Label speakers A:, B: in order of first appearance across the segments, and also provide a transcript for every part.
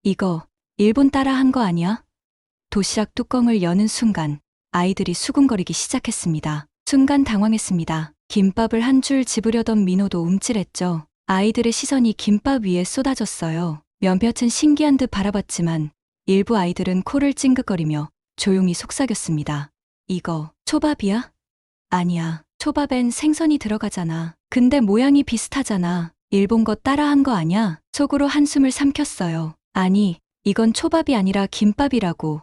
A: 이거 일본 따라 한 거 아니야? 도시락 뚜껑을 여는 순간 아이들이 수군거리기 시작했습니다. 순간 당황했습니다. 김밥을 한 줄 집으려던 민호도 움찔했죠. 아이들의 시선이 김밥 위에 쏟아졌어요. 몇몇은 신기한 듯 바라봤지만 일부 아이들은 코를 찡긋거리며 조용히 속삭였습니다. 이거 초밥이야? 아니야. 초밥엔 생선이 들어가잖아. 근데 모양이 비슷하잖아. 일본 거 따라한 거 아냐? 속으로 한숨을 삼켰어요. 아니, 이건 초밥이 아니라 김밥이라고.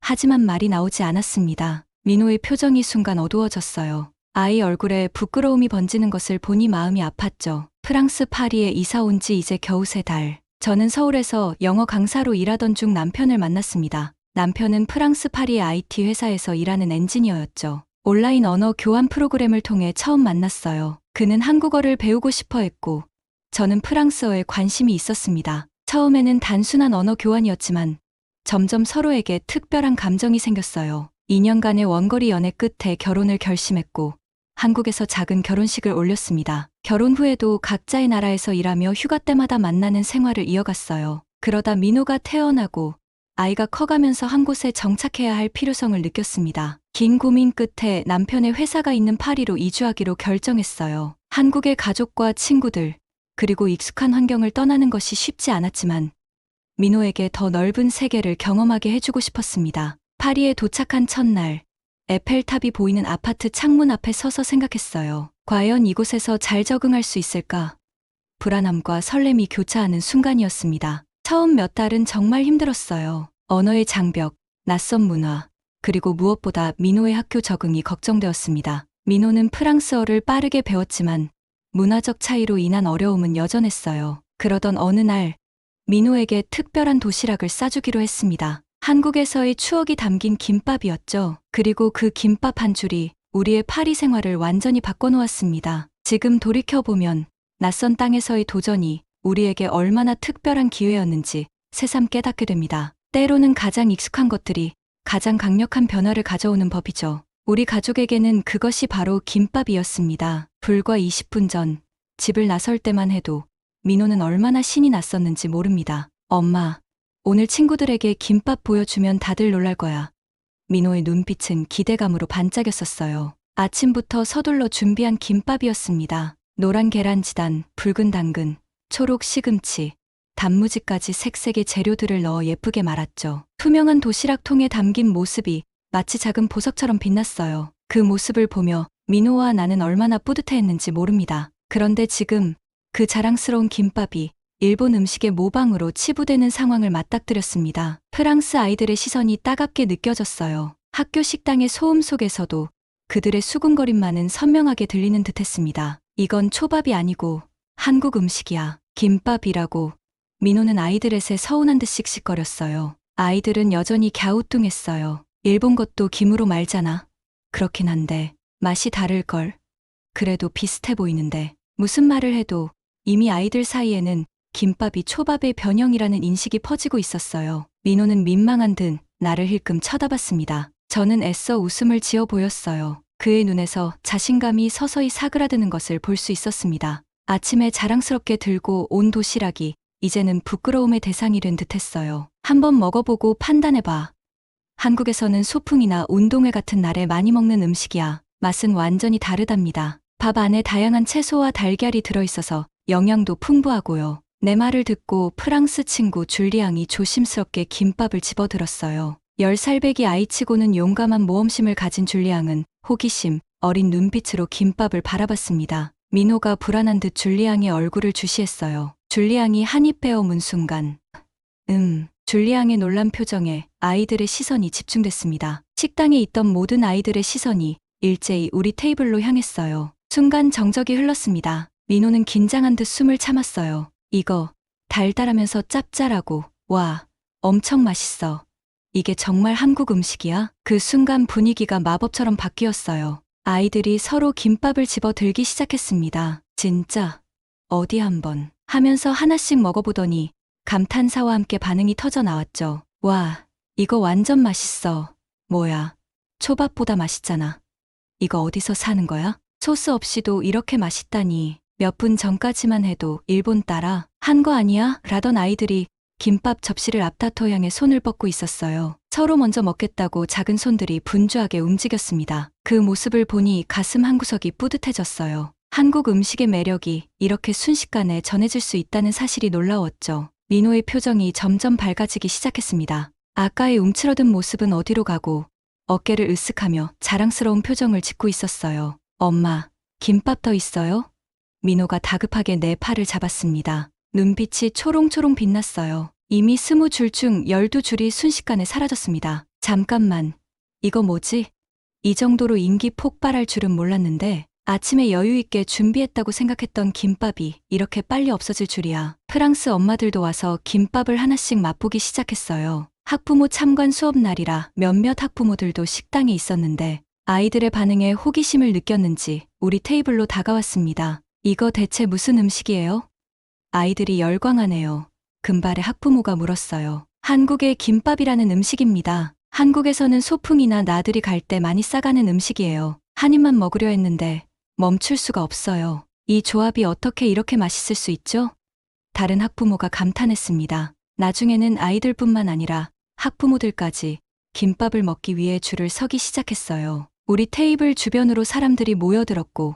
A: 하지만 말이 나오지 않았습니다. 민호의 표정이 순간 어두워졌어요. 아이 얼굴에 부끄러움이 번지는 것을 보니 마음이 아팠죠. 프랑스 파리에 이사 온 지 이제 겨우 3달. 저는 서울에서 영어 강사로 일하던 중 남편을 만났습니다. 남편은 프랑스 파리의 IT 회사에서 일하는 엔지니어였죠. 온라인 언어 교환 프로그램을 통해 처음 만났어요. 그는 한국어를 배우고 싶어 했고, 저는 프랑스어에 관심이 있었습니다. 처음에는 단순한 언어 교환이었지만 점점 서로에게 특별한 감정이 생겼어요. 2년간의 원거리 연애 끝에 결혼을 결심했고 한국에서 작은 결혼식을 올렸습니다. 결혼 후에도 각자의 나라에서 일하며 휴가 때마다 만나는 생활을 이어갔어요. 그러다 민호가 태어나고 아이가 커가면서 한 곳에 정착해야 할 필요성을 느꼈습니다. 긴 고민 끝에 남편의 회사가 있는 파리로 이주하기로 결정했어요. 한국의 가족과 친구들, 그리고 익숙한 환경을 떠나는 것이 쉽지 않았지만 민호에게 더 넓은 세계를 경험하게 해주고 싶었습니다. 파리에 도착한 첫날, 에펠탑이 보이는 아파트 창문 앞에 서서 생각했어요. 과연 이곳에서 잘 적응할 수 있을까? 불안함과 설렘이 교차하는 순간이었습니다. 처음 몇 달은 정말 힘들었어요. 언어의 장벽, 낯선 문화, 그리고 무엇보다 민호의 학교 적응이 걱정되었습니다. 민호는 프랑스어를 빠르게 배웠지만 문화적 차이로 인한 어려움은 여전했어요. 그러던 어느 날, 민호에게 특별한 도시락을 싸주기로 했습니다. 한국에서의 추억이 담긴 김밥이었죠. 그리고 그 김밥 한 줄이 우리의 파리 생활을 완전히 바꿔놓았습니다. 지금 돌이켜보면 낯선 땅에서의 도전이 우리에게 얼마나 특별한 기회였는지 새삼 깨닫게 됩니다. 때로는 가장 익숙한 것들이 가장 강력한 변화를 가져오는 법이죠. 우리 가족에게는 그것이 바로 김밥이었습니다. 불과 20분 전 집을 나설 때만 해도 민호는 얼마나 신이 났었는지 모릅니다. 엄마, 오늘 친구들에게 김밥 보여주면 다들 놀랄 거야. 민호의 눈빛은 기대감으로 반짝였었어요. 아침부터 서둘러 준비한 김밥이었습니다. 노란 계란지단, 붉은 당근, 초록 시금치, 단무지까지 색색의 재료들을 넣어 예쁘게 말았죠. 투명한 도시락통에 담긴 모습이 마치 작은 보석처럼 빛났어요. 그 모습을 보며 민호와 나는 얼마나 뿌듯해했는지 모릅니다. 그런데 지금 그 자랑스러운 김밥이 일본 음식의 모방으로 치부되는 상황을 맞닥뜨렸습니다. 프랑스 아이들의 시선이 따갑게 느껴졌어요. 학교 식당의 소음 속에서도 그들의 수군거림만은 선명하게 들리는 듯했습니다. 이건 초밥이 아니고 한국 음식이야. 김밥이라고. 민호는 아이들에게 서운한 듯 씩씩거렸어요. 아이들은 여전히 갸우뚱했어요. 일본 것도 김으로 말잖아. 그렇긴 한데 맛이 다를걸. 그래도 비슷해 보이는데. 무슨 말을 해도 이미 아이들 사이에는 김밥이 초밥의 변형이라는 인식이 퍼지고 있었어요. 민호는 민망한 듯 나를 힐끔 쳐다봤습니다. 저는 애써 웃음을 지어 보였어요. 그의 눈에서 자신감이 서서히 사그라드는 것을 볼 수 있었습니다. 아침에 자랑스럽게 들고 온 도시락이 이제는 부끄러움의 대상이 된 듯했어요. 한번 먹어보고 판단해봐. 한국에서는 소풍이나 운동회 같은 날에 많이 먹는 음식이야. 맛은 완전히 다르답니다. 밥 안에 다양한 채소와 달걀이 들어있어서 영양도 풍부하고요. 내 말을 듣고 프랑스 친구 줄리앙이 조심스럽게 김밥을 집어들었어요. 10살배기 아이치고는 용감한 모험심을 가진 줄리앙은 호기심, 어린 눈빛으로 김밥을 바라봤습니다. 민호가 불안한 듯 줄리앙의 얼굴을 주시했어요. 줄리앙이 한 입 베어 문 순간 줄리앙의 놀란 표정에 아이들의 시선이 집중됐습니다. 식당에 있던 모든 아이들의 시선이 일제히 우리 테이블로 향했어요. 순간 정적이 흘렀습니다. 민호는 긴장한 듯 숨을 참았어요. 이거 달달하면서 짭짤하고 와, 엄청 맛있어. 이게 정말 한국 음식이야? 그 순간 분위기가 마법처럼 바뀌었어요. 아이들이 서로 김밥을 집어 들기 시작했습니다. 진짜? 어디 한번 하면서 하나씩 먹어보더니 감탄사와 함께 반응이 터져 나왔죠. 와, 이거 완전 맛있어. 뭐야, 초밥보다 맛있잖아. 이거 어디서 사는 거야? 소스 없이도 이렇게 맛있다니. 몇 분 전까지만 해도 일본 따라 한 거 아니야? 라던 아이들이 김밥 접시를 앞다퉈 향해 손을 뻗고 있었어요. 서로 먼저 먹겠다고 작은 손들이 분주하게 움직였습니다. 그 모습을 보니 가슴 한구석이 뿌듯해졌어요. 한국 음식의 매력이 이렇게 순식간에 전해질 수 있다는 사실이 놀라웠죠. 민호의 표정이 점점 밝아지기 시작했습니다. 아까의 움츠러든 모습은 어디로 가고 어깨를 으쓱하며 자랑스러운 표정을 짓고 있었어요. 엄마, 김밥 더 있어요? 민호가 다급하게 내 팔을 잡았습니다. 눈빛이 초롱초롱 빛났어요. 이미 20줄 중 12줄이 순식간에 사라졌습니다. 잠깐만, 이거 뭐지? 이 정도로 인기 폭발할 줄은 몰랐는데 아침에 여유있게 준비했다고 생각했던 김밥이 이렇게 빨리 없어질 줄이야. 프랑스 엄마들도 와서 김밥을 하나씩 맛보기 시작했어요. 학부모 참관 수업 날이라 몇몇 학부모들도 식당에 있었는데 아이들의 반응에 호기심을 느꼈는지 우리 테이블로 다가왔습니다. 이거 대체 무슨 음식이에요? 아이들이 열광하네요. 금발의 학부모가 물었어요. 한국의 김밥이라는 음식입니다. 한국에서는 소풍이나 나들이 갈 때 많이 싸가는 음식이에요. 한 입만 먹으려 했는데 멈출 수가 없어요. 이 조합이 어떻게 이렇게 맛있을 수 있죠? 다른 학부모가 감탄했습니다. 나중에는 아이들뿐만 아니라 학부모들까지 김밥을 먹기 위해 줄을 서기 시작했어요. 우리 테이블 주변으로 사람들이 모여들었고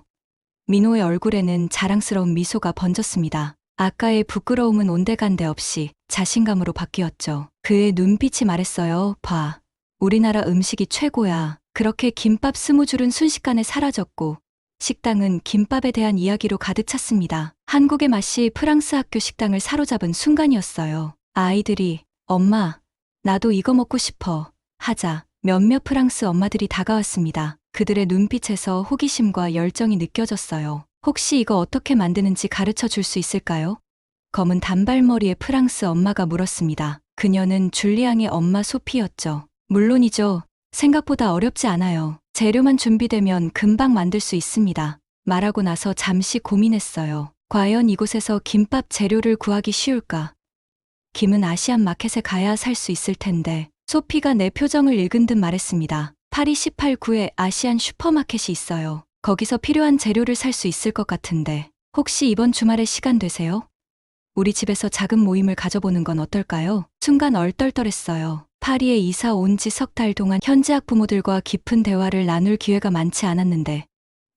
A: 민호의 얼굴에는 자랑스러운 미소가 번졌습니다. 아까의 부끄러움은 온데간데 없이 자신감으로 바뀌었죠. 그의 눈빛이 말했어요. 봐, 우리나라 음식이 최고야. 그렇게 김밥 20줄은 순식간에 사라졌고 식당은 김밥에 대한 이야기로 가득 찼습니다. 한국의 맛이 프랑스 학교 식당을 사로잡은 순간이었어요. 아이들이 엄마, 나도 이거 먹고 싶어 하자 몇몇 프랑스 엄마들이 다가왔습니다. 그들의 눈빛에서 호기심과 열정이 느껴졌어요. 혹시 이거 어떻게 만드는지 가르쳐 줄 수 있을까요? 검은 단발머리의 프랑스 엄마가 물었습니다. 그녀는 줄리앙의 엄마 소피였죠. 물론이죠. 생각보다 어렵지 않아요. 재료만 준비되면 금방 만들 수 있습니다. 말하고 나서 잠시 고민했어요. 과연 이곳에서 김밥 재료를 구하기 쉬울까? 김은 아시안 마켓에 가야 살 수 있을 텐데. 소피가 내 표정을 읽은 듯 말했습니다. 파리 18구에 아시안 슈퍼마켓이 있어요. 거기서 필요한 재료를 살 수 있을 것 같은데. 혹시 이번 주말에 시간 되세요? 우리 집에서 작은 모임을 가져보는 건 어떨까요? 순간 얼떨떨했어요. 파리에 이사 온 지 석 달 동안 현지 학부모들과 깊은 대화를 나눌 기회가 많지 않았는데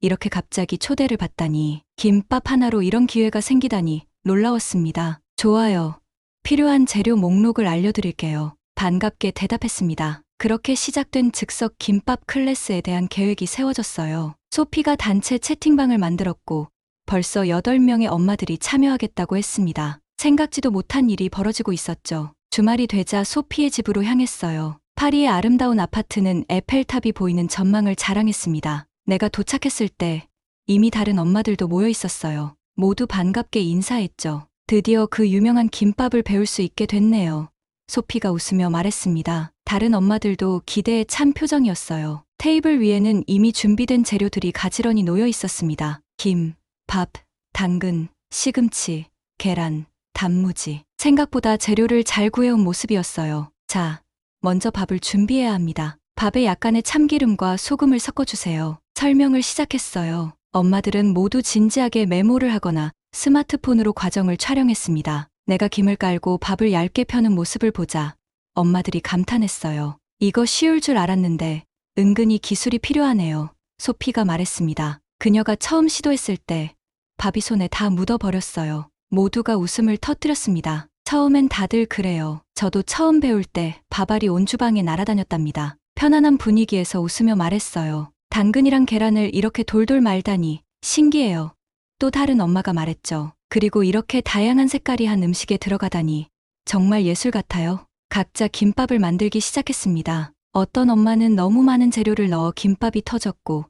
A: 이렇게 갑자기 초대를 받다니, 김밥 하나로 이런 기회가 생기다니 놀라웠습니다. 좋아요. 필요한 재료 목록을 알려드릴게요. 반갑게 대답했습니다. 그렇게 시작된 즉석 김밥 클래스에 대한 계획이 세워졌어요. 소피가 단체 채팅방을 만들었고 벌써 8명의 엄마들이 참여하겠다고 했습니다. 생각지도 못한 일이 벌어지고 있었죠. 주말이 되자 소피의 집으로 향했어요. 파리의 아름다운 아파트는 에펠탑이 보이는 전망을 자랑했습니다. 내가 도착했을 때 이미 다른 엄마들도 모여 있었어요. 모두 반갑게 인사했죠. 드디어 그 유명한 김밥을 배울 수 있게 됐네요. 소피가 웃으며 말했습니다. 다른 엄마들도 기대에 찬 표정이었어요. 테이블 위에는 이미 준비된 재료들이 가지런히 놓여 있었습니다. 김, 밥, 당근, 시금치, 계란, 단무지. 생각보다 재료를 잘 구해온 모습이었어요. 자, 먼저 밥을 준비해야 합니다. 밥에 약간의 참기름과 소금을 섞어주세요. 설명을 시작했어요. 엄마들은 모두 진지하게 메모를 하거나 스마트폰으로 과정을 촬영했습니다. 내가 김을 깔고 밥을 얇게 펴는 모습을 보자 엄마들이 감탄했어요. 이거 쉬울 줄 알았는데 은근히 기술이 필요하네요. 소피가 말했습니다. 그녀가 처음 시도했을 때 밥이 손에 다 묻어버렸어요. 모두가 웃음을 터뜨렸습니다. 처음엔 다들 그래요. 저도 처음 배울 때 밥알이 온 주방에 날아다녔답니다. 편안한 분위기에서 웃으며 말했어요. 당근이랑 계란을 이렇게 돌돌 말다니 신기해요. 또 다른 엄마가 말했죠. 그리고 이렇게 다양한 색깔이 한 음식에 들어가다니 정말 예술 같아요. 각자 김밥을 만들기 시작했습니다. 어떤 엄마는 너무 많은 재료를 넣어 김밥이 터졌고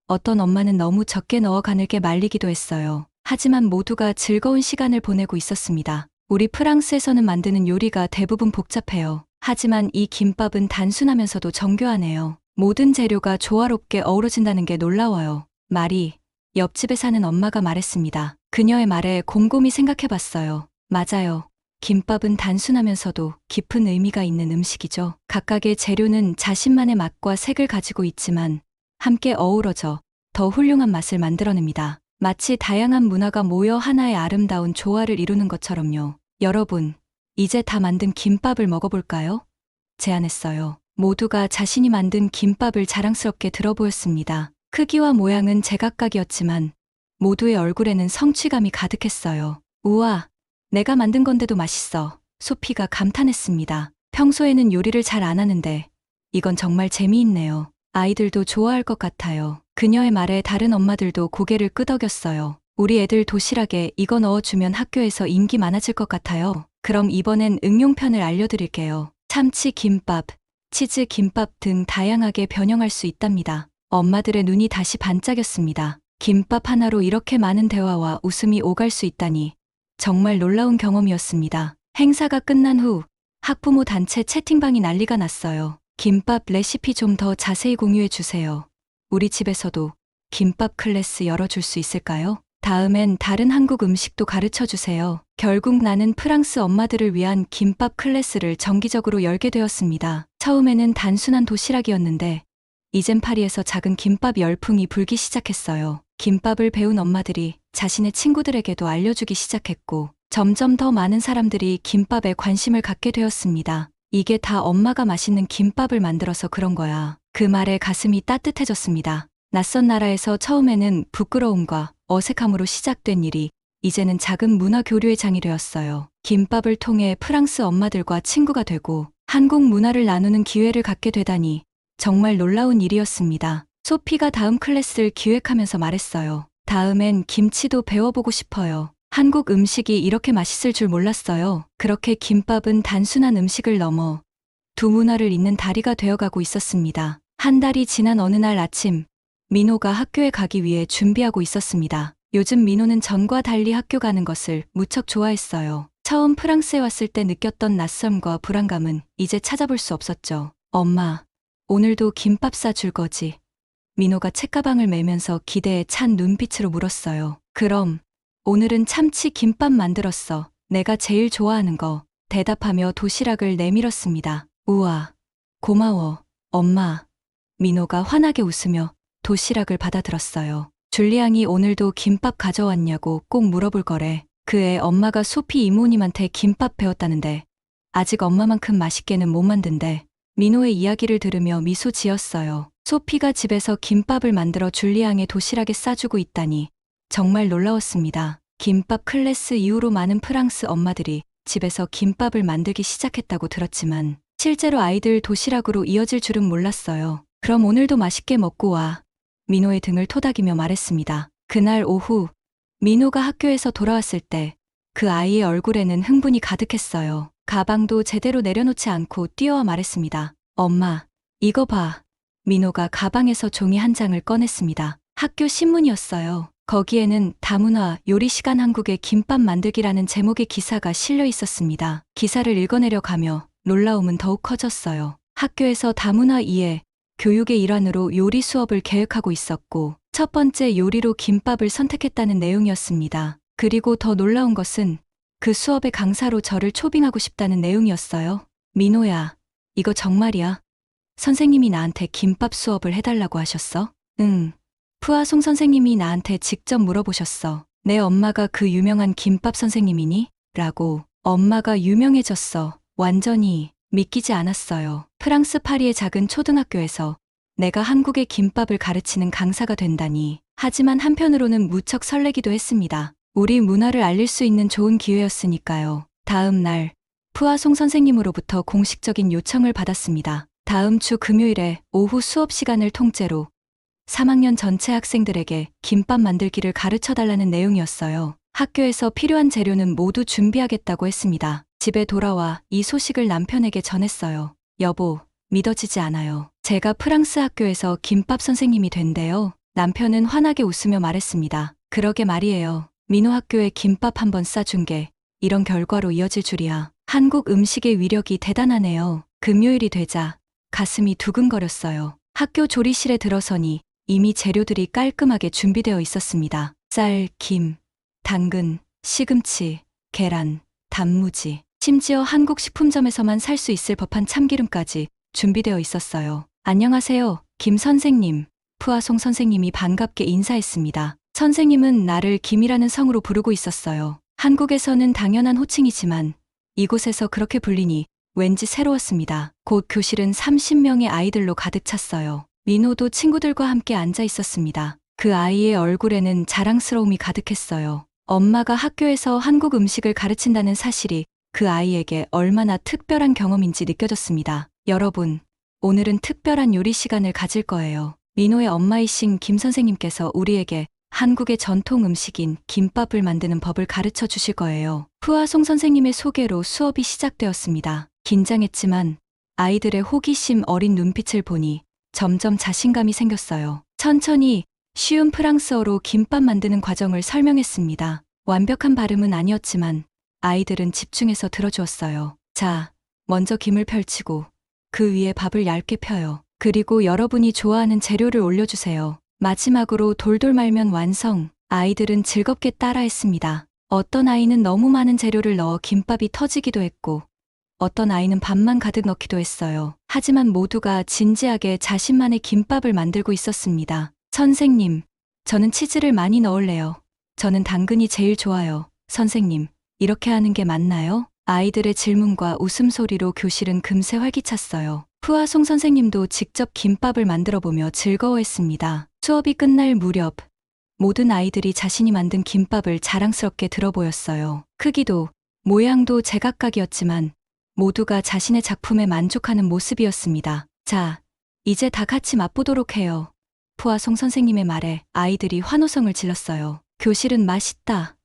A: 어떤 엄마는 너무 적게 넣어 가늘게 말리기도 했어요. 하지만 모두가 즐거운 시간을 보내고 있었습니다. 우리 프랑스에서는 만드는 요리가 대부분 복잡해요. 하지만 이 김밥은 단순하면서도 정교하네요. 모든 재료가 조화롭게 어우러진다는 게 놀라워요. 마리, 옆집에 사는 엄마가 말했습니다. 그녀의 말에 곰곰이 생각해봤어요. 맞아요. 김밥은 단순하면서도 깊은 의미가 있는 음식이죠. 각각의 재료는 자신만의 맛과 색을 가지고 있지만 함께 어우러져 더 훌륭한 맛을 만들어냅니다. 마치 다양한 문화가 모여 하나의 아름다운 조화를 이루는 것처럼요. 여러분, 이제 다 만든 김밥을 먹어볼까요? 제안했어요. 모두가 자신이 만든 김밥을 자랑스럽게 들어보였습니다. 크기와 모양은 제각각이었지만 모두의 얼굴에는 성취감이 가득했어요. 우와, 내가 만든 건데도 맛있어. 소피가 감탄했습니다. 평소에는 요리를 잘 안 하는데 이건 정말 재미있네요. 아이들도 좋아할 것 같아요. 그녀의 말에 다른 엄마들도 고개를 끄덕였어요. 우리 애들 도시락에 이거 넣어주면 학교에서 인기 많아질 것 같아요. 그럼 이번엔 응용편을 알려드릴게요. 참치 김밥, 치즈 김밥 등 다양하게 변형할 수 있답니다. 엄마들의 눈이 다시 반짝였습니다. 김밥 하나로 이렇게 많은 대화와 웃음이 오갈 수 있다니 정말 놀라운 경험이었습니다. 행사가 끝난 후 학부모 단체 채팅방이 난리가 났어요. 김밥 레시피 좀 더 자세히 공유해 주세요. 우리 집에서도 김밥 클래스 열어줄 수 있을까요? 다음엔 다른 한국 음식도 가르쳐 주세요. 결국 나는 프랑스 엄마들을 위한 김밥 클래스를 정기적으로 열게 되었습니다. 처음에는 단순한 도시락이었는데 이젠 파리에서 작은 김밥 열풍이 불기 시작했어요. 김밥을 배운 엄마들이 자신의 친구들에게도 알려주기 시작했고 점점 더 많은 사람들이 김밥에 관심을 갖게 되었습니다. 이게 다 엄마가 맛있는 김밥을 만들어서 그런 거야. 그 말에 가슴이 따뜻해졌습니다. 낯선 나라에서 처음에는 부끄러움과 어색함으로 시작된 일이 이제는 작은 문화 교류의 장이 되었어요. 김밥을 통해 프랑스 엄마들과 친구가 되고 한국 문화를 나누는 기회를 갖게 되다니 정말 놀라운 일이었습니다. 소피가 다음 클래스를 기획하면서 말했어요. 다음엔 김치도 배워보고 싶어요. 한국 음식이 이렇게 맛있을 줄 몰랐어요. 그렇게 김밥은 단순한 음식을 넘어 두 문화를 잇는 다리가 되어가고 있었습니다. 한 달이 지난 어느 날 아침, 민호가 학교에 가기 위해 준비하고 있었습니다. 요즘 민호는 전과 달리 학교 가는 것을 무척 좋아했어요. 처음 프랑스에 왔을 때 느꼈던 낯섦과 불안감은 이제 찾아볼 수 없었죠. 엄마, 오늘도 김밥 싸줄 거지? 민호가 책가방을 메면서 기대에 찬 눈빛으로 물었어요. 그럼, 오늘은 참치 김밥 만들었어. 내가 제일 좋아하는 거. 대답하며 도시락을 내밀었습니다. 우와, 고마워, 엄마. 민호가 환하게 웃으며 도시락을 받아들었어요. 줄리앙이 오늘도 김밥 가져왔냐고 꼭 물어볼 거래. 그 애 엄마가 소피 이모님한테 김밥 배웠다는데 아직 엄마만큼 맛있게는 못 만든대. 민호의 이야기를 들으며 미소 지었어요. 소피가 집에서 김밥을 만들어 줄리앙의 도시락에 싸주고 있다니 정말 놀라웠습니다. 김밥 클래스 이후로 많은 프랑스 엄마들이 집에서 김밥을 만들기 시작했다고 들었지만 실제로 아이들 도시락으로 이어질 줄은 몰랐어요. 그럼 오늘도 맛있게 먹고 와. 민호의 등을 토닥이며 말했습니다. 그날 오후 민호가 학교에서 돌아왔을 때 그 아이의 얼굴에는 흥분이 가득했어요. 가방도 제대로 내려놓지 않고 뛰어와 말했습니다. 엄마, 이거 봐. 민호가 가방에서 종이 한 장을 꺼냈습니다. 학교 신문이었어요. 거기에는 다문화 요리 시간 한국의 김밥 만들기라는 제목의 기사가 실려 있었습니다. 기사를 읽어내려 가며 놀라움은 더욱 커졌어요. 학교에서 다문화 이해, 교육의 일환으로 요리 수업을 계획하고 있었고 첫 번째 요리로 김밥을 선택했다는 내용이었습니다. 그리고 더 놀라운 것은 그 수업의 강사로 저를 초빙하고 싶다는 내용이었어요. 민호야, 이거 정말이야? 선생님이 나한테 김밥 수업을 해달라고 하셨어? 응. 푸아송 선생님이 나한테 직접 물어보셨어. 내 엄마가 그 유명한 김밥 선생님이니? 라고. 엄마가 유명해졌어. 완전히 믿기지 않았어요. 프랑스 파리의 작은 초등학교에서 내가 한국의 김밥을 가르치는 강사가 된다니. 하지만 한편으로는 무척 설레기도 했습니다. 우리 문화를 알릴 수 있는 좋은 기회였으니까요. 다음 날, 푸아송 선생님으로부터 공식적인 요청을 받았습니다. 다음 주 금요일에 오후 수업 시간을 통째로 3학년 전체 학생들에게 김밥 만들기를 가르쳐달라는 내용이었어요. 학교에서 필요한 재료는 모두 준비하겠다고 했습니다. 집에 돌아와 이 소식을 남편에게 전했어요. 여보, 믿어지지 않아요. 제가 프랑스 학교에서 김밥 선생님이 된대요. 남편은 환하게 웃으며 말했습니다. 그러게 말이에요. 민호 학교에 김밥 한번 싸준 게 이런 결과로 이어질 줄이야. 한국 음식의 위력이 대단하네요. 금요일이 되자 가슴이 두근거렸어요. 학교 조리실에 들어서니 이미 재료들이 깔끔하게 준비되어 있었습니다. 쌀, 김, 당근, 시금치, 계란, 단무지, 심지어 한국 식품점에서만 살 수 있을 법한 참기름까지 준비되어 있었어요. 안녕하세요, 김 선생님. 푸아송 선생님이 반갑게 인사했습니다. 선생님은 나를 김이라는 성으로 부르고 있었어요. 한국에서는 당연한 호칭이지만 이곳에서 그렇게 불리니 왠지 새로웠습니다. 곧 교실은 30명의 아이들로 가득 찼어요. 민호도 친구들과 함께 앉아 있었습니다. 그 아이의 얼굴에는 자랑스러움이 가득했어요. 엄마가 학교에서 한국 음식을 가르친다는 사실이 그 아이에게 얼마나 특별한 경험인지 느껴졌습니다. 여러분, 오늘은 특별한 요리 시간을 가질 거예요. 민호의 엄마이신 김 선생님께서 우리에게 한국의 전통 음식인 김밥을 만드는 법을 가르쳐 주실 거예요. 푸아송 선생님의 소개로 수업이 시작되었습니다. 긴장했지만 아이들의 호기심 어린 눈빛을 보니 점점 자신감이 생겼어요. 천천히 쉬운 프랑스어로 김밥 만드는 과정을 설명했습니다. 완벽한 발음은 아니었지만 아이들은 집중해서 들어주었어요. 자, 먼저 김을 펼치고 그 위에 밥을 얇게 펴요. 그리고 여러분이 좋아하는 재료를 올려주세요. 마지막으로 돌돌 말면 완성. 아이들은 즐겁게 따라했습니다. 어떤 아이는 너무 많은 재료를 넣어 김밥이 터지기도 했고 어떤 아이는 밥만 가득 넣기도 했어요. 하지만 모두가 진지하게 자신만의 김밥을 만들고 있었습니다. 선생님, 저는 치즈를 많이 넣을래요. 저는 당근이 제일 좋아요. 선생님, 이렇게 하는 게 맞나요? 아이들의 질문과 웃음소리로 교실은 금세 활기찼어요. 푸아송 선생님도 직접 김밥을 만들어 보며 즐거워했습니다. 수업이 끝날 무렵 모든 아이들이 자신이 만든 김밥을 자랑스럽게 들어 보였어요. 크기도 모양도 제각각이었지만 모두가 자신의 작품에 만족하는 모습이었습니다. 자, 이제 다 같이 맛보도록 해요. 푸아송 선생님의 말에 아이들이 환호성을 질렀어요. 교실은 맛있다.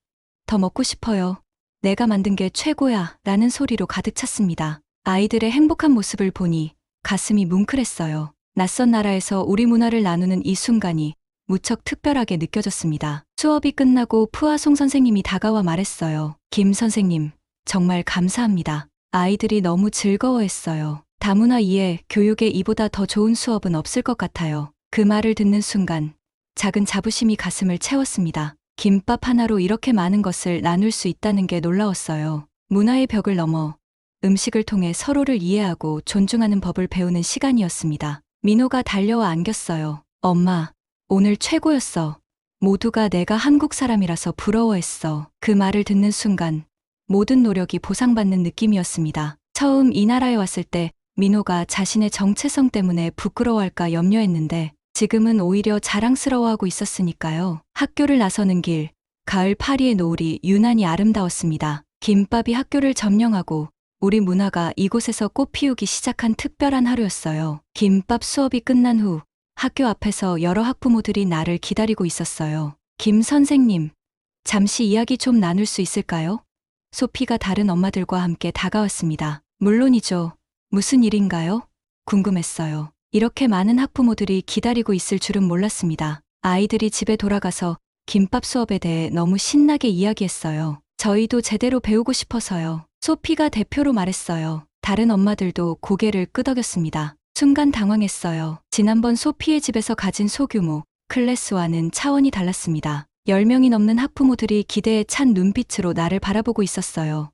A: 더 먹고 싶어요. 내가 만든 게 최고야. 라는 소리로 가득 찼습니다. 아이들의 행복한 모습을 보니 가슴이 뭉클했어요. 낯선 나라에서 우리 문화를 나누는 이 순간이 무척 특별하게 느껴졌습니다. 수업이 끝나고 푸아송 선생님이 다가와 말했어요. 김 선생님, 정말 감사합니다. 아이들이 너무 즐거워했어요. 다문화 이해, 교육에 이보다 더 좋은 수업은 없을 것 같아요. 그 말을 듣는 순간 작은 자부심이 가슴을 채웠습니다. 김밥 하나로 이렇게 많은 것을 나눌 수 있다는 게 놀라웠어요. 문화의 벽을 넘어 음식을 통해 서로를 이해하고 존중하는 법을 배우는 시간이었습니다. 민호가 달려와 안겼어요. 엄마, 오늘 최고였어. 모두가 내가 한국 사람이라서 부러워했어. 그 말을 듣는 순간 모든 노력이 보상받는 느낌이었습니다. 처음 이 나라에 왔을 때 민호가 자신의 정체성 때문에 부끄러워할까 염려했는데 지금은 오히려 자랑스러워하고 있었으니까요. 학교를 나서는 길, 가을 파리의 노을이 유난히 아름다웠습니다. 김밥이 학교를 점령하고 우리 문화가 이곳에서 꽃피우기 시작한 특별한 하루였어요. 김밥 수업이 끝난 후 학교 앞에서 여러 학부모들이 나를 기다리고 있었어요. 김 선생님, 잠시 이야기 좀 나눌 수 있을까요? 소피가 다른 엄마들과 함께 다가왔습니다. 물론이죠. 무슨 일인가요? 궁금했어요. 이렇게 많은 학부모들이 기다리고 있을 줄은 몰랐습니다. 아이들이 집에 돌아가서 김밥 수업에 대해 너무 신나게 이야기했어요. 저희도 제대로 배우고 싶어서요. 소피가 대표로 말했어요. 다른 엄마들도 고개를 끄덕였습니다. 순간 당황했어요. 지난번 소피의 집에서 가진 소규모 클래스와는 차원이 달랐습니다. 10명이 넘는 학부모들이 기대에 찬 눈빛으로 나를 바라보고 있었어요.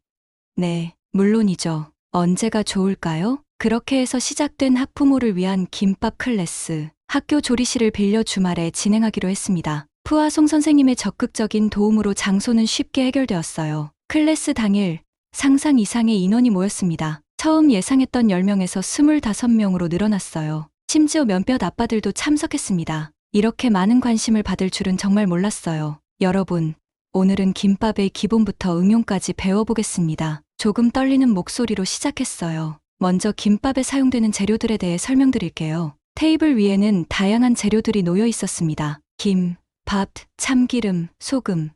A: 네, 물론이죠. 언제가 좋을까요? 그렇게 해서 시작된 학부모를 위한 김밥 클래스. 학교 조리실을 빌려 주말에 진행하기로 했습니다. 푸아송 선생님의 적극적인 도움으로 장소는 쉽게 해결되었어요. 클래스 당일 상상 이상의 인원이 모였습니다. 처음 예상했던 10명에서 25명으로 늘어났어요. 심지어 몇몇 아빠들도 참석했습니다. 이렇게 많은 관심을 받을 줄은 정말 몰랐어요. 여러분, 오늘은 김밥의 기본부터 응용까지 배워보겠습니다. 조금 떨리는 목소리로 시작했어요. 먼저 김밥에 사용되는 재료들에 대해 설명드릴게요. 테이블 위에는 다양한 재료들이 놓여 있었습니다. 김, 밥, 참기름, 소금,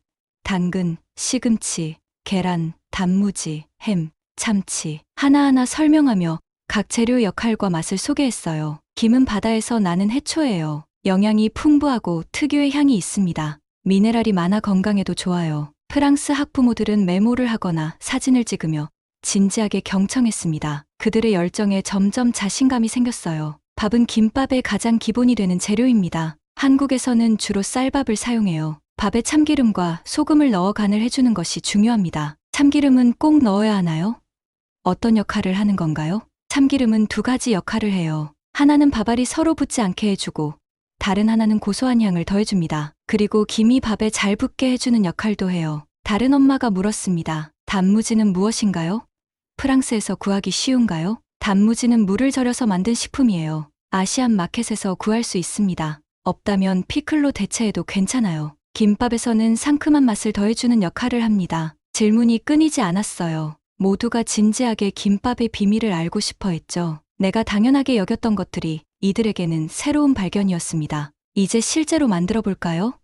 A: 당근, 시금치, 계란, 단무지, 햄, 참치. 하나하나 설명하며 각 재료 역할과 맛을 소개했어요. 김은 바다에서 나는 해초예요. 영양이 풍부하고 특유의 향이 있습니다. 미네랄이 많아 건강에도 좋아요. 프랑스 학부모들은 메모를 하거나 사진을 찍으며 진지하게 경청했습니다. 그들의 열정에 점점 자신감이 생겼어요. 밥은 김밥의 가장 기본이 되는 재료입니다. 한국에서는 주로 쌀밥을 사용해요. 밥에 참기름과 소금을 넣어 간을 해주는 것이 중요합니다. 참기름은 꼭 넣어야 하나요? 어떤 역할을 하는 건가요? 참기름은 두 가지 역할을 해요. 하나는 밥알이 서로 붙지 않게 해주고 다른 하나는 고소한 향을 더해줍니다. 그리고 김이 밥에 잘 붙게 해주는 역할도 해요. 다른 엄마가 물었습니다. 단무지는 무엇인가요? 프랑스에서 구하기 쉬운가요? 단무지는 물을 절여서 만든 식품이에요. 아시안 마켓에서 구할 수 있습니다. 없다면 피클로 대체해도 괜찮아요. 김밥에서는 상큼한 맛을 더해주는 역할을 합니다. 질문이 끊이지 않았어요. 모두가 진지하게 김밥의 비밀을 알고 싶어 했죠. 내가 당연하게 여겼던 것들이 이들에게는 새로운 발견이었습니다. 이제 실제로 만들어 볼까요?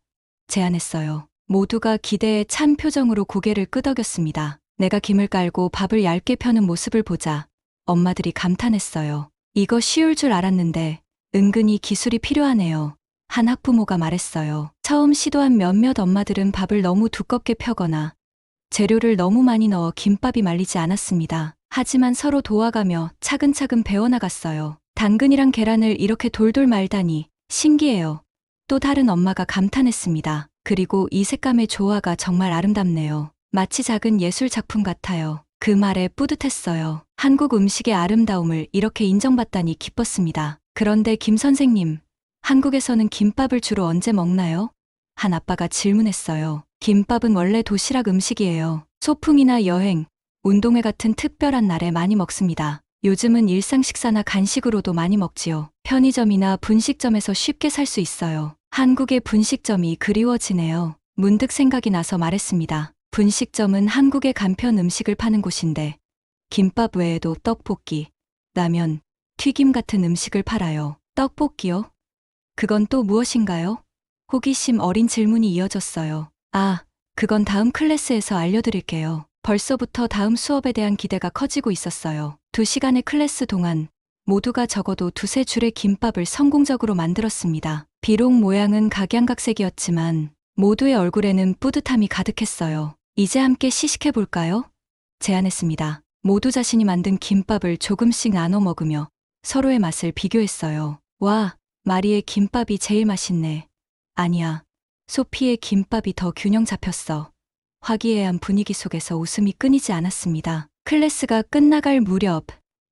A: 제안했어요. 모두가 기대에 찬 표정으로 고개를 끄덕였습니다. 내가 김을 깔고 밥을 얇게 펴는 모습을 보자 엄마들이 감탄했어요. 이거 쉬울 줄 알았는데 은근히 기술이 필요하네요. 한 학부모가 말했어요. 처음 시도한 몇몇 엄마들은 밥을 너무 두껍게 펴거나 재료를 너무 많이 넣어 김밥이 말리지 않았습니다. 하지만 서로 도와가며 차근차근 배워나갔어요. 당근이랑 계란을 이렇게 돌돌 말다니 신기해요. 또 다른 엄마가 감탄했습니다. 그리고 이 색감의 조화가 정말 아름답네요. 마치 작은 예술 작품 같아요. 그 말에 뿌듯했어요. 한국 음식의 아름다움을 이렇게 인정받다니 기뻤습니다. 그런데 김 선생님, 한국에서는 김밥을 주로 언제 먹나요? 한 아빠가 질문했어요. 김밥은 원래 도시락 음식이에요. 소풍이나 여행, 운동회 같은 특별한 날에 많이 먹습니다. 요즘은 일상 식사나 간식으로도 많이 먹지요. 편의점이나 분식점에서 쉽게 살 수 있어요. 한국의 분식점이 그리워지네요. 문득 생각이 나서 말했습니다. 분식점은 한국의 간편 음식을 파는 곳인데 김밥 외에도 떡볶이, 라면, 튀김 같은 음식을 팔아요. 떡볶이요? 그건 또 무엇인가요? 호기심 어린 질문이 이어졌어요. 아, 그건 다음 클래스에서 알려드릴게요. 벌써부터 다음 수업에 대한 기대가 커지고 있었어요. 2시간의 클래스 동안 모두가 적어도 2~3줄의 김밥을 성공적으로 만들었습니다. 비록 모양은 각양각색이었지만 모두의 얼굴에는 뿌듯함이 가득했어요. 이제 함께 시식해볼까요? 제안했습니다. 모두 자신이 만든 김밥을 조금씩 나눠 먹으며 서로의 맛을 비교했어요. 와, 마리의 김밥이 제일 맛있네. 아니야, 소피의 김밥이 더 균형 잡혔어. 화기애애한 분위기 속에서 웃음이 끊이지 않았습니다. 클래스가 끝나갈 무렵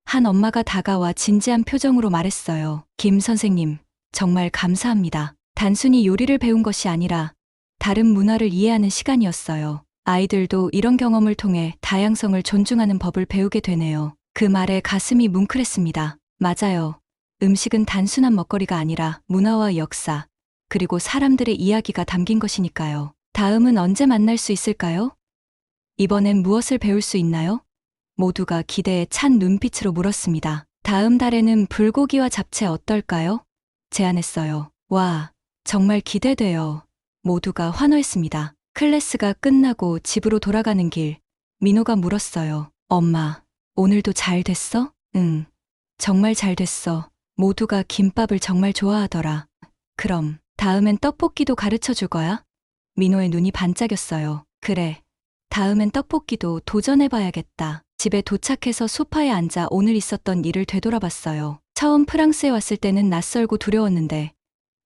A: 한 엄마가 다가와 진지한 표정으로 말했어요. 김 선생님, 정말 감사합니다. 단순히 요리를 배운 것이 아니라 다른 문화를 이해하는 시간이었어요. 아이들도 이런 경험을 통해 다양성을 존중하는 법을 배우게 되네요. 그 말에 가슴이 뭉클했습니다. 맞아요. 음식은 단순한 먹거리가 아니라 문화와 역사, 그리고 사람들의 이야기가 담긴 것이니까요. 다음은 언제 만날 수 있을까요? 이번엔 무엇을 배울 수 있나요? 모두가 기대에 찬 눈빛으로 물었습니다. 다음 달에는 불고기와 잡채 어떨까요? 제안했어요. 와, 정말 기대돼요. 모두가 환호했습니다. 클래스가 끝나고 집으로 돌아가는 길, 민호가 물었어요. 엄마, 오늘도 잘 됐어? 응, 정말 잘 됐어. 모두가 김밥을 정말 좋아하더라. 그럼 다음엔 떡볶이도 가르쳐 줄 거야? 민호의 눈이 반짝였어요. 그래, 다음엔 떡볶이도 도전해봐야겠다. 집에 도착해서 소파에 앉아 오늘 있었던 일을 되돌아봤어요. 처음 프랑스에 왔을 때는 낯설고 두려웠는데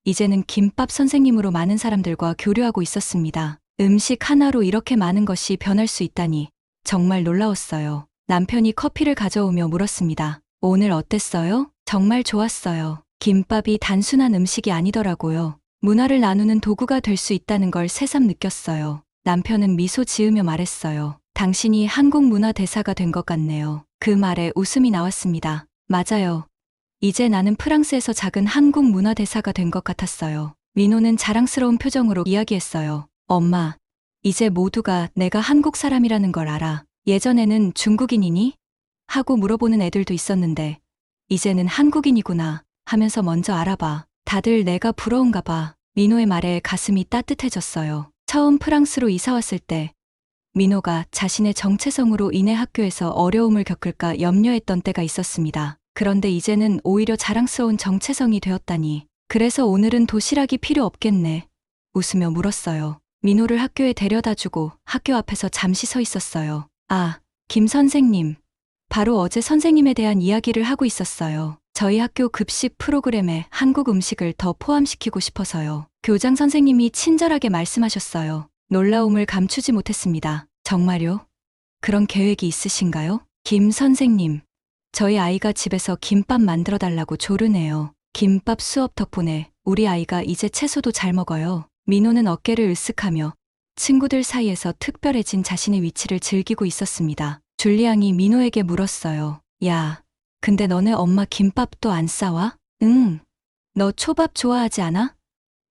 A: 이제는 김밥 선생님으로 많은 사람들과 교류하고 있었습니다. 음식 하나로 이렇게 많은 것이 변할 수 있다니 정말 놀라웠어요. 남편이 커피를 가져오며 물었습니다. 오늘 어땠어요? 정말 좋았어요. 김밥이 단순한 음식이 아니더라고요. 문화를 나누는 도구가 될 수 있다는 걸 새삼 느꼈어요. 남편은 미소 지으며 말했어요. 당신이 한국 문화 대사가 된 것 같네요. 그 말에 웃음이 나왔습니다. 맞아요. 이제 나는 프랑스에서 작은 한국 문화 대사가 된 것 같았어요. 민호는 자랑스러운 표정으로 이야기했어요. 엄마, 이제 모두가 내가 한국 사람이라는 걸 알아. 예전에는 중국인이니? 하고 물어보는 애들도 있었는데 이제는 한국인이구나 하면서 먼저 알아봐. 다들 내가 부러운가 봐. 민호의 말에 가슴이 따뜻해졌어요. 처음 프랑스로 이사 왔을 때 민호가 자신의 정체성으로 인해 학교에서 어려움을 겪을까 염려했던 때가 있었습니다. 그런데 이제는 오히려 자랑스러운 정체성이 되었다니. 그래서 오늘은 도시락이 필요 없겠네. 웃으며 물었어요. 민호를 학교에 데려다주고 학교 앞에서 잠시 서 있었어요. 아, 김 선생님. 바로 어제 선생님에 대한 이야기를 하고 있었어요. 저희 학교 급식 프로그램에 한국 음식을 더 포함시키고 싶어서요. 교장 선생님이 친절하게 말씀하셨어요. 놀라움을 감추지 못했습니다. 정말요? 그런 계획이 있으신가요? 김 선생님, 저희 아이가 집에서 김밥 만들어 달라고 조르네요. 김밥 수업 덕분에 우리 아이가 이제 채소도 잘 먹어요. 민호는 어깨를 으쓱하며 친구들 사이에서 특별해진 자신의 위치를 즐기고 있었습니다. 줄리앙이 민호에게 물었어요. 야, 근데 너네 엄마 김밥도 안 싸와? 응. 너 초밥 좋아하지 않아?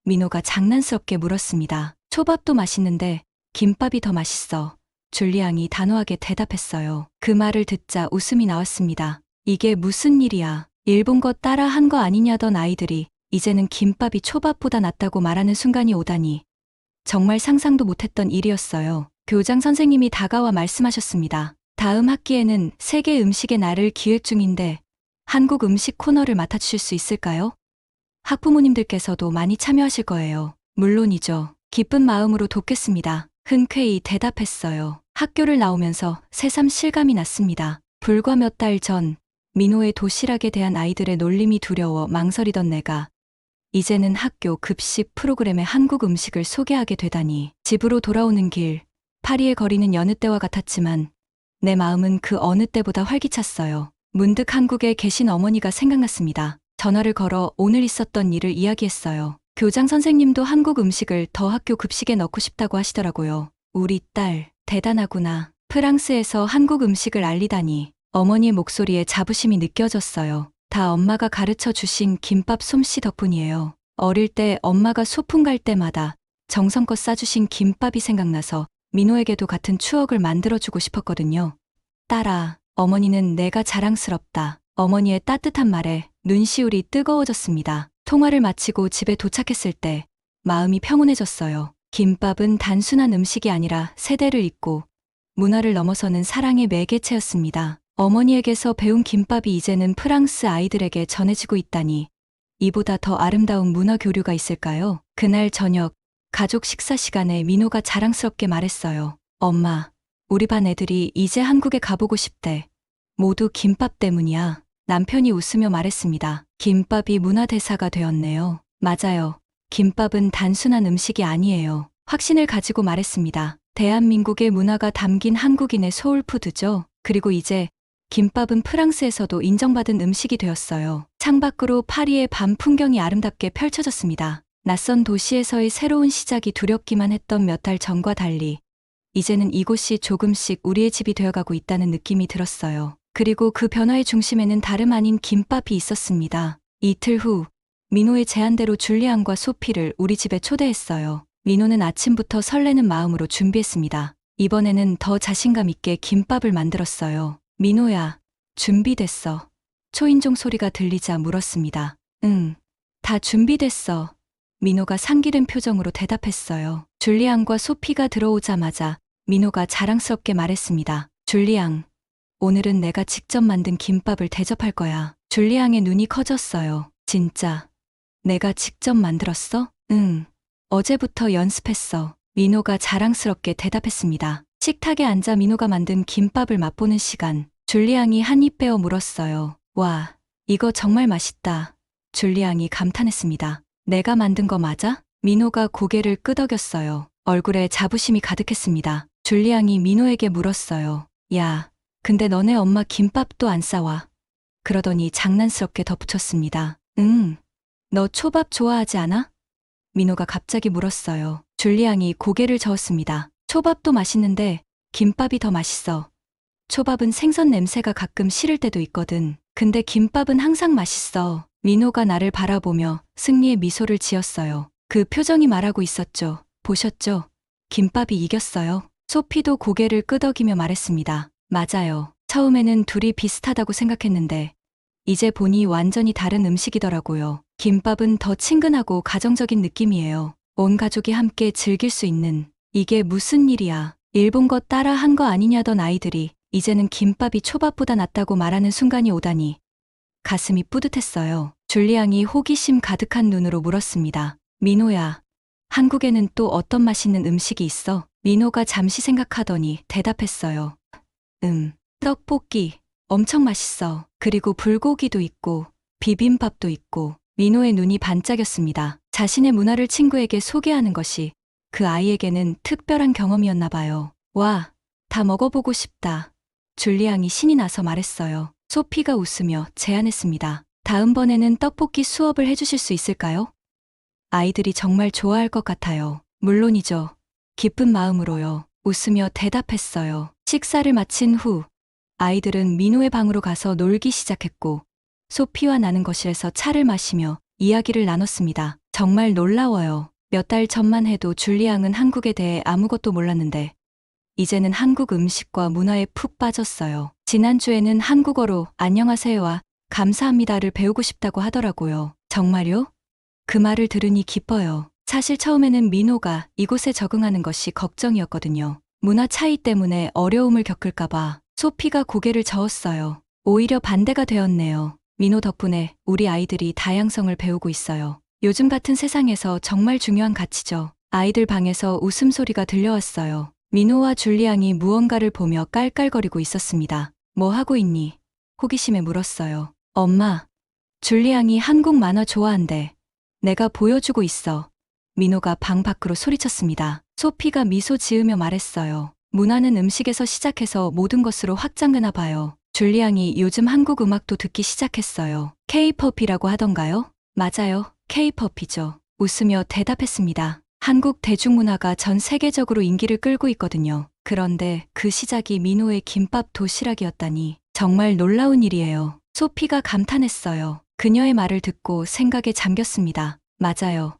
A: 민호가 장난스럽게 물었습니다. 초밥도 맛있는데 김밥이 더 맛있어. 줄리앙이 단호하게 대답했어요. 그 말을 듣자 웃음이 나왔습니다. 이게 무슨 일이야. 일본 거 따라 한 거 아니냐던 아이들이 이제는 김밥이 초밥보다 낫다고 말하는 순간이 오다니. 정말 상상도 못했던 일이었어요. 교장 선생님이 다가와 말씀하셨습니다. 다음 학기에는 세계 음식의 날을 기획 중인데 한국 음식 코너를 맡아주실 수 있을까요? 학부모님들께서도 많이 참여하실 거예요. 물론이죠. 기쁜 마음으로 돕겠습니다. 흔쾌히 대답했어요. 학교를 나오면서 새삼 실감이 났습니다. 불과 몇 달 전 민호의 도시락에 대한 아이들의 놀림이 두려워 망설이던 내가 이제는 학교 급식 프로그램에 한국 음식을 소개하게 되다니. 집으로 돌아오는 길, 파리의 거리는 여느 때와 같았지만 내 마음은 그 어느 때보다 활기찼어요. 문득 한국에 계신 어머니가 생각났습니다. 전화를 걸어 오늘 있었던 일을 이야기했어요. 교장 선생님도 한국 음식을 더 학교 급식에 넣고 싶다고 하시더라고요. 우리 딸, 대단하구나. 프랑스에서 한국 음식을 알리다니. 어머니의 목소리에 자부심이 느껴졌어요. 다 엄마가 가르쳐 주신 김밥 솜씨 덕분이에요. 어릴 때 엄마가 소풍 갈 때마다 정성껏 싸주신 김밥이 생각나서 민호에게도 같은 추억을 만들어주고 싶었거든요. 딸아, 어머니는 내가 자랑스럽다. 어머니의 따뜻한 말에 눈시울이 뜨거워졌습니다. 통화를 마치고 집에 도착했을 때 마음이 평온해졌어요. 김밥은 단순한 음식이 아니라 세대를 잇고 문화를 넘어서는 사랑의 매개체였습니다. 어머니에게서 배운 김밥이 이제는 프랑스 아이들에게 전해지고 있다니 이보다 더 아름다운 문화 교류가 있을까요? 그날 저녁 가족 식사 시간에 민호가 자랑스럽게 말했어요. 엄마, 우리 반 애들이 이제 한국에 가보고 싶대. 모두 김밥 때문이야. 남편이 웃으며 말했습니다. 김밥이 문화대사가 되었네요. 맞아요. 김밥은 단순한 음식이 아니에요. 확신을 가지고 말했습니다. 대한민국의 문화가 담긴 한국인의 소울푸드죠. 그리고 이제 김밥은 프랑스에서도 인정받은 음식이 되었어요. 창밖으로 파리의 밤 풍경이 아름답게 펼쳐졌습니다. 낯선 도시에서의 새로운 시작이 두렵기만 했던 몇 달 전과 달리 이제는 이곳이 조금씩 우리의 집이 되어가고 있다는 느낌이 들었어요. 그리고 그 변화의 중심에는 다름 아닌 김밥이 있었습니다. 이틀 후 민호의 제안대로 줄리앙과 소피를 우리 집에 초대했어요. 민호는 아침부터 설레는 마음으로 준비했습니다. 이번에는 더 자신감 있게 김밥을 만들었어요. 민호야, 준비됐어. 초인종 소리가 들리자 물었습니다. 응, 다 준비됐어. 민호가 상기된 표정으로 대답했어요. 줄리앙과 소피가 들어오자마자 민호가 자랑스럽게 말했습니다. 줄리앙, 오늘은 내가 직접 만든 김밥을 대접할 거야. 줄리앙의 눈이 커졌어요. 진짜? 내가 직접 만들었어? 응. 어제부터 연습했어. 민호가 자랑스럽게 대답했습니다. 식탁에 앉아 민호가 만든 김밥을 맛보는 시간. 줄리앙이 한 입 빼어 물었어요. 와, 이거 정말 맛있다. 줄리앙이 감탄했습니다. 내가 만든 거 맞아? 민호가 고개를 끄덕였어요. 얼굴에 자부심이 가득했습니다. 줄리앙이 민호에게 물었어요. 야, 근데 너네 엄마 김밥도 안 싸와. 그러더니 장난스럽게 덧붙였습니다. 응, 너 초밥 좋아하지 않아? 민호가 갑자기 물었어요. 줄리앙이 고개를 저었습니다. 초밥도 맛있는데 김밥이 더 맛있어. 초밥은 생선 냄새가 가끔 싫을 때도 있거든. 근데 김밥은 항상 맛있어. 민호가 나를 바라보며 승리의 미소를 지었어요. 그 표정이 말하고 있었죠. 보셨죠? 김밥이 이겼어요. 소피도 고개를 끄덕이며 말했습니다. 맞아요. 처음에는 둘이 비슷하다고 생각했는데 이제 보니 완전히 다른 음식이더라고요. 김밥은 더 친근하고 가정적인 느낌이에요. 온 가족이 함께 즐길 수 있는. 이게 무슨 일이야. 일본 거 따라 한 거 아니냐던 아이들이 이제는 김밥이 초밥보다 낫다고 말하는 순간이 오다니 가슴이 뿌듯했어요. 줄리앙이 호기심 가득한 눈으로 물었습니다. 민호야, 한국에는 또 어떤 맛있는 음식이 있어? 민호가 잠시 생각하더니 대답했어요. 떡볶이. 엄청 맛있어. 그리고 불고기도 있고 비빔밥도 있고. 민호의 눈이 반짝였습니다. 자신의 문화를 친구에게 소개하는 것이 그 아이에게는 특별한 경험이었나 봐요. 와, 다 먹어보고 싶다. 줄리앙이 신이 나서 말했어요. 소피가 웃으며 제안했습니다. 다음번에는 떡볶이 수업을 해주실 수 있을까요? 아이들이 정말 좋아할 것 같아요. 물론이죠. 기쁜 마음으로요. 웃으며 대답했어요. 식사를 마친 후 아이들은 민호의 방으로 가서 놀기 시작했고, 소피와 나는 거실에서 차를 마시며 이야기를 나눴습니다. 정말 놀라워요. 몇 달 전만 해도 줄리앙은 한국에 대해 아무것도 몰랐는데, 이제는 한국 음식과 문화에 푹 빠졌어요. 지난주에는 한국어로 안녕하세요와 감사합니다를 배우고 싶다고 하더라고요. 정말요? 그 말을 들으니 기뻐요. 사실 처음에는 민호가 이곳에 적응하는 것이 걱정이었거든요. 문화 차이 때문에 어려움을 겪을까봐. 소피가 고개를 저었어요. 오히려 반대가 되었네요. 민호 덕분에 우리 아이들이 다양성을 배우고 있어요. 요즘 같은 세상에서 정말 중요한 가치죠. 아이들 방에서 웃음소리가 들려왔어요. 민호와 줄리앙이 무언가를 보며 깔깔거리고 있었습니다. 뭐 하고 있니? 호기심에 물었어요. 엄마, 줄리앙이 한국 만화 좋아한대. 내가 보여주고 있어. 민호가 방 밖으로 소리쳤습니다. 소피가 미소 지으며 말했어요. 문화는 음식에서 시작해서 모든 것으로 확장되나 봐요. 줄리앙이 요즘 한국 음악도 듣기 시작했어요. K-팝이라고 하던가요? 맞아요. K-팝이죠. 웃으며 대답했습니다. 한국 대중문화가 전 세계적으로 인기를 끌고 있거든요. 그런데 그 시작이 민호의 김밥 도시락이었다니 정말 놀라운 일이에요. 소피가 감탄했어요. 그녀의 말을 듣고 생각에 잠겼습니다. 맞아요.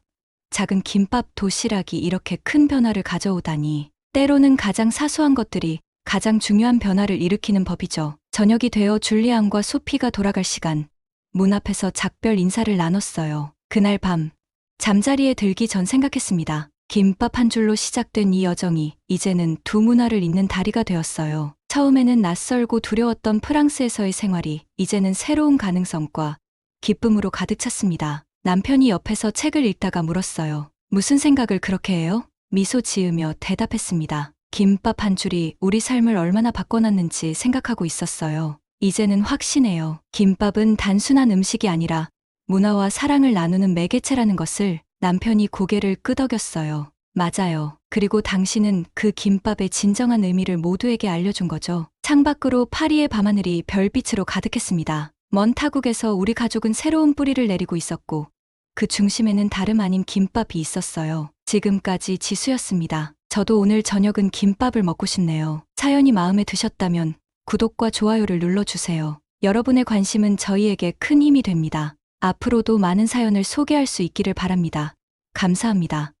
A: 작은 김밥 도시락이 이렇게 큰 변화를 가져오다니. 때로는 가장 사소한 것들이 가장 중요한 변화를 일으키는 법이죠. 저녁이 되어 줄리앙과 소피가 돌아갈 시간. 문 앞에서 작별 인사를 나눴어요. 그날 밤 잠자리에 들기 전 생각했습니다. 김밥 한 줄로 시작된 이 여정이 이제는 두 문화를 잇는 다리가 되었어요. 처음에는 낯설고 두려웠던 프랑스에서의 생활이 이제는 새로운 가능성과 기쁨으로 가득 찼습니다. 남편이 옆에서 책을 읽다가 물었어요. 무슨 생각을 그렇게 해요? 미소 지으며 대답했습니다. 김밥 한 줄이 우리 삶을 얼마나 바꿔놨는지 생각하고 있었어요. 이제는 확신해요. 김밥은 단순한 음식이 아니라 문화와 사랑을 나누는 매개체라는 것을. 남편이 고개를 끄덕였어요. 맞아요. 그리고 당신은 그 김밥의 진정한 의미를 모두에게 알려준 거죠. 창밖으로 파리의 밤하늘이 별빛으로 가득했습니다. 먼 타국에서 우리 가족은 새로운 뿌리를 내리고 있었고, 그 중심에는 다름 아닌 김밥이 있었어요. 지금까지 지수였습니다. 저도 오늘 저녁은 김밥을 먹고 싶네요. 사연이 마음에 드셨다면 구독과 좋아요를 눌러주세요. 여러분의 관심은 저희에게 큰 힘이 됩니다. 앞으로도 많은 사연을 소개할 수 있기를 바랍니다. 감사합니다.